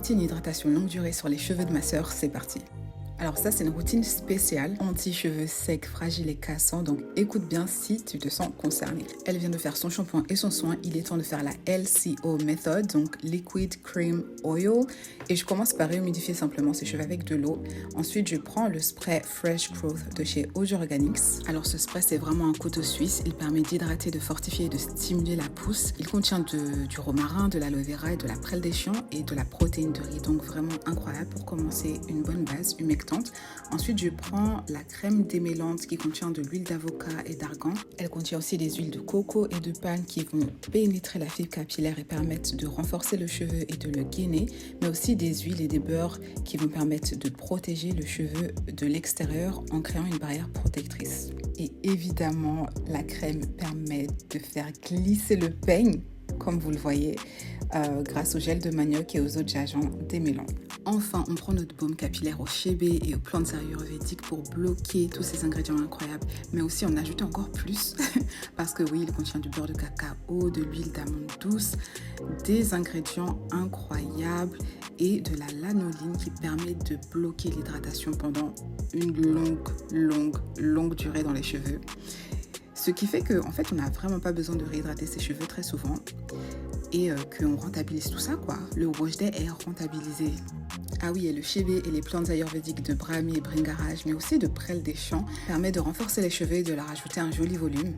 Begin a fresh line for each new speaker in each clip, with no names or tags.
routine hydratation longue durée sur les cheveux de ma sœur, c'est parti. Alors ça, c'est une routine spéciale, anti-cheveux secs, fragiles et cassants, donc écoute bien si tu te sens concerné. Elle vient de faire son shampoing et son soin, il est temps de faire la LCO Method, donc Liquid Cream Oil, et je commence par réhumidifier simplement ses cheveux avec de l'eau. Ensuite, je prends le spray Fresh Growth de chez Ojo Organics. Alors ce spray, c'est vraiment un couteau suisse, il permet d'hydrater, de fortifier et de stimuler la pousse. Il contient du romarin, de l'aloe vera et de la prêle des champs et de la protéine de riz, donc vraiment incroyable pour commencer une bonne base humectante. Ensuite, je prends la crème démêlante qui contient de l'huile d'avocat et d'argan. Elle contient aussi des huiles de coco et de palme qui vont pénétrer la fibre capillaire et permettre de renforcer le cheveu et de le gainer, mais aussi des huiles et des beurres qui vont permettre de protéger le cheveu de l'extérieur en créant une barrière protectrice. Et évidemment, la crème permet de faire glisser le peigne, comme vous le voyez, grâce au gel de manioc et aux autres agents démêlants. Enfin, on prend notre baume capillaire au chébé et aux plantes ayurvédiques pour bloquer tous ces ingrédients incroyables, mais aussi en ajouter encore plus, parce que oui, il contient du beurre de cacao, de l'huile d'amande douce, des ingrédients incroyables et de la lanoline qui permet de bloquer l'hydratation pendant une longue durée dans les cheveux. Ce qui fait qu'en fait, on n'a vraiment pas besoin de réhydrater ses cheveux très souvent et qu'on rentabilise tout ça, quoi. Le wash day est rentabilisé. Ah oui, et le chébé et les plantes ayurvédiques de Brahmi et Bringaraj, mais aussi de prêle des champs, permet de renforcer les cheveux et de leur ajouter un joli volume.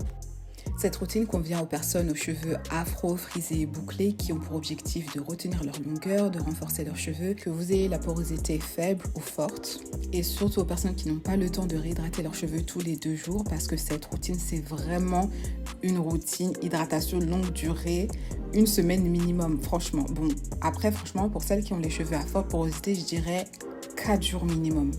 Cette routine convient aux personnes aux cheveux afro, frisés et bouclés qui ont pour objectif de retenir leur longueur, de renforcer leurs cheveux, que vous ayez la porosité faible ou forte. Et surtout aux personnes qui n'ont pas le temps de réhydrater leurs cheveux tous les 2 jours parce que cette routine, c'est vraiment une routine hydratation longue durée, 1 semaine minimum, franchement. Bon, après, franchement, pour celles qui ont les cheveux à forte porosité, je dirais 4 jours minimum.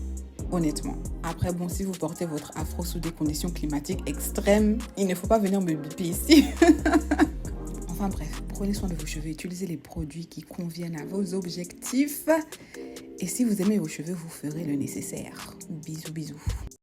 Honnêtement. Après, bon, si vous portez votre afro sous des conditions climatiques extrêmes, il ne faut pas venir me biper ici. Enfin bref, prenez soin de vos cheveux, utilisez les produits qui conviennent à vos objectifs. Et si vous aimez vos cheveux, vous ferez le nécessaire. Bisous, bisous.